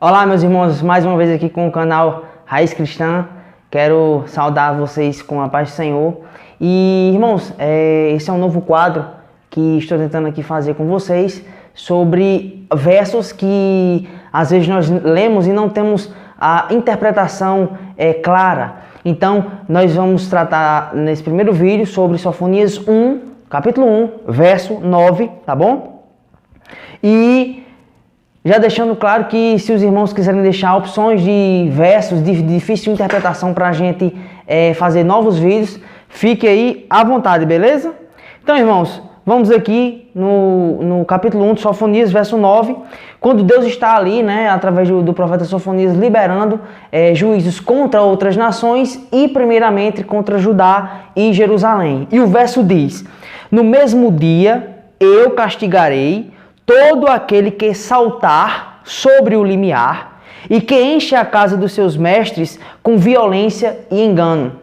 Olá, meus irmãos, mais uma vez aqui com o canal Raiz Cristã. Quero saudar vocês com a paz do Senhor. E, irmãos, esse é um novo quadro que estou tentando aqui fazer com vocês sobre versos que às vezes nós lemos e não temos a interpretação clara. Então, nós vamos tratar nesse primeiro vídeo sobre Sofonias 1, capítulo 1, verso 9, tá bom? E já deixando claro que se os irmãos quiserem deixar opções de versos de difícil interpretação para a gente fazer novos vídeos, fique aí à vontade, beleza? Então, irmãos, vamos aqui no capítulo 1 de Sofonias, verso 9, quando Deus está ali, através do profeta Sofonias, liberando juízos contra outras nações e primeiramente contra Judá e Jerusalém. E o verso diz: no mesmo dia eu castigarei todo aquele que saltar sobre o limiar e que enche a casa dos seus mestres com violência e engano.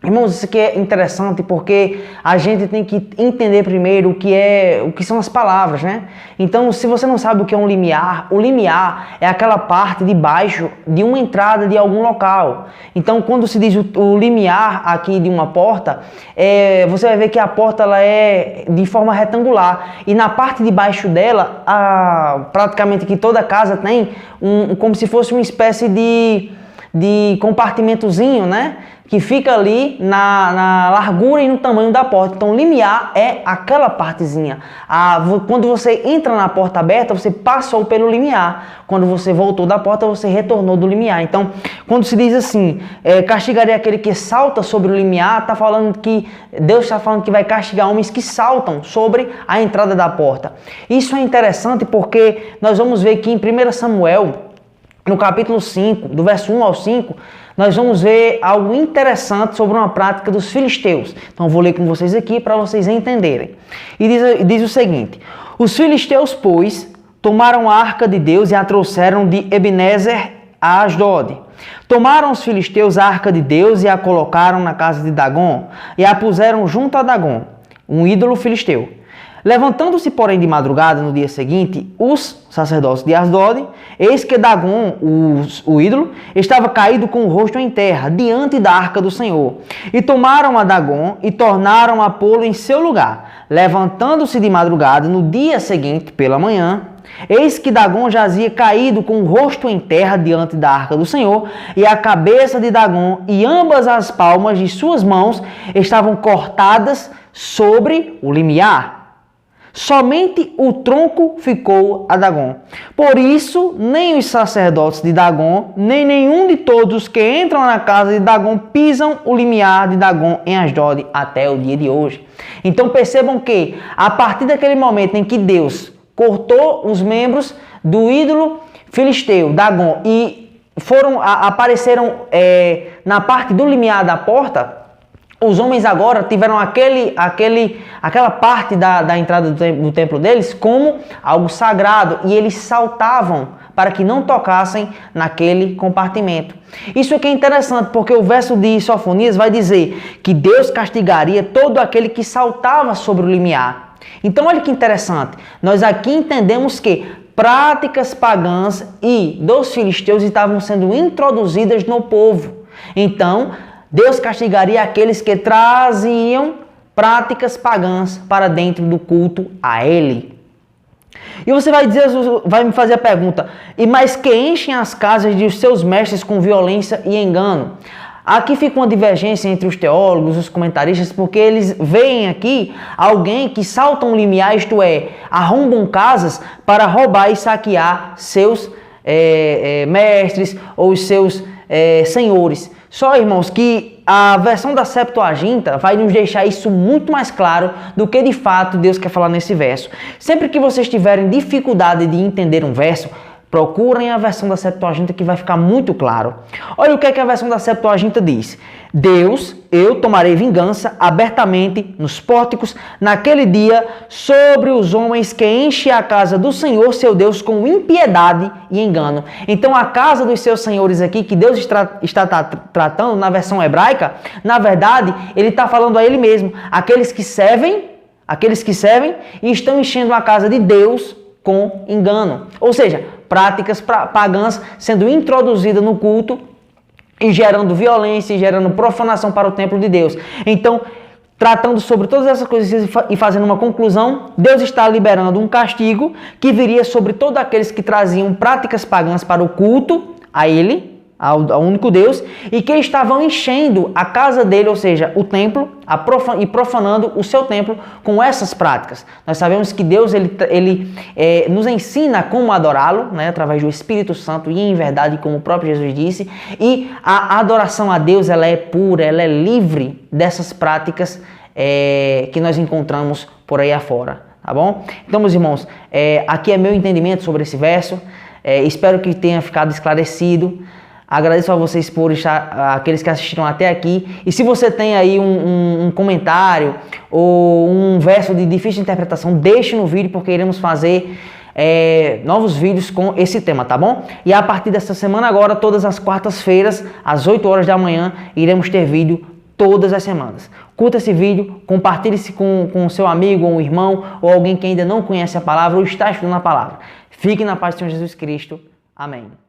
Irmãos, isso aqui é interessante porque a gente tem que entender primeiro o que são as palavras, né? Então, se você não sabe o que é um limiar, o limiar é aquela parte de baixo de uma entrada de algum local. Então, quando se diz o limiar aqui de uma porta, você vai ver que a porta ela é de forma retangular e na parte de baixo dela, praticamente que toda casa tem como se fosse uma espécie de compartimentozinho, né? Que fica ali na largura e no tamanho da porta. Então, limiar é aquela partezinha. Quando você entra na porta aberta, você passou pelo limiar. Quando você voltou da porta, você retornou do limiar. Então, quando se diz assim, castigarei aquele que salta sobre o limiar, Deus está falando que vai castigar homens que saltam sobre a entrada da porta. Isso é interessante porque nós vamos ver que em 1 Samuel, no capítulo 5, do verso 1 ao 5, nós vamos ver algo interessante sobre uma prática dos filisteus. Então, eu vou ler com vocês aqui para vocês entenderem. E diz o seguinte: os filisteus, pois, tomaram a arca de Deus e a trouxeram de Ebenezer a Asdod. Tomaram os filisteus a arca de Deus e a colocaram na casa de Dagom e a puseram junto a Dagom, um ídolo filisteu. Levantando-se, porém, de madrugada no dia seguinte, os sacerdotes de Asdod, eis que Dagom, o ídolo, estava caído com o rosto em terra, diante da arca do Senhor. E tomaram a Dagom e tornaram a pô-lo em seu lugar. Levantando-se de madrugada no dia seguinte, pela manhã, eis que Dagom jazia caído com o rosto em terra diante da arca do Senhor, e a cabeça de Dagom e ambas as palmas de suas mãos estavam cortadas sobre o limiar. Somente o tronco ficou a Dagom. Por isso, nem os sacerdotes de Dagom, nem nenhum de todos os que entram na casa de Dagom pisam o limiar de Dagom em Asdod até o dia de hoje. Então percebam que, a partir daquele momento em que Deus cortou os membros do ídolo filisteu, Dagom, e apareceram na parte do limiar da porta, os homens agora tiveram aquela parte da entrada do templo deles como algo sagrado e eles saltavam para que não tocassem naquele compartimento. Isso aqui é interessante porque o verso de Sofonias vai dizer que Deus castigaria todo aquele que saltava sobre o limiar. Então olha que interessante, nós aqui entendemos que práticas pagãs e dos filisteus estavam sendo introduzidas no povo. Então, Deus castigaria aqueles que traziam práticas pagãs para dentro do culto a Ele. E você vai me fazer a pergunta: mas que enchem as casas de seus mestres com violência e engano? Aqui fica uma divergência entre os teólogos, os comentaristas, porque eles veem aqui alguém que salta um limiar, isto é, arrombam casas para roubar e saquear seus mestres ou os seus senhores. Só, irmãos, que a versão da Septuaginta vai nos deixar isso muito mais claro do que de fato Deus quer falar nesse verso. Sempre que vocês tiverem dificuldade de entender um verso, procurem a versão da Septuaginta que vai ficar muito claro. Olha o que a versão da Septuaginta diz: Deus, eu tomarei vingança abertamente nos pórticos naquele dia sobre os homens que enchem a casa do Senhor, seu Deus, com impiedade e engano. Então a casa dos seus senhores aqui, que Deus está tratando na versão hebraica, na verdade, ele está falando a ele mesmo, aqueles que servem e estão enchendo a casa de Deus com engano. Ou seja, práticas pagãs sendo introduzidas no culto e gerando violência e gerando profanação para o templo de Deus. Então, tratando sobre todas essas coisas e fazendo uma conclusão, Deus está liberando um castigo que viria sobre todos aqueles que traziam práticas pagãs para o culto a Ele, ao único Deus, e que estavam enchendo a casa dele, ou seja, o templo, e profanando o seu templo com essas práticas. Nós sabemos que Deus ele nos ensina como adorá-lo, né, através do Espírito Santo e em verdade, como o próprio Jesus disse, e a adoração a Deus ela é pura, ela é livre dessas práticas que nós encontramos por aí afora, tá bom? Então, meus irmãos, aqui é meu entendimento sobre esse verso, espero que tenha ficado esclarecido. Agradeço a vocês por estar, aqueles que assistiram até aqui. E se você tem aí um comentário ou um verso de difícil interpretação, deixe no vídeo, porque iremos fazer novos vídeos com esse tema, tá bom? E a partir dessa semana agora, todas as quartas-feiras, às 8 horas da manhã, iremos ter vídeo todas as semanas. Curta esse vídeo, compartilhe-se com seu amigo, ou um irmão, ou alguém que ainda não conhece a palavra ou está estudando a palavra. Fique na paz do Senhor Jesus Cristo. Amém.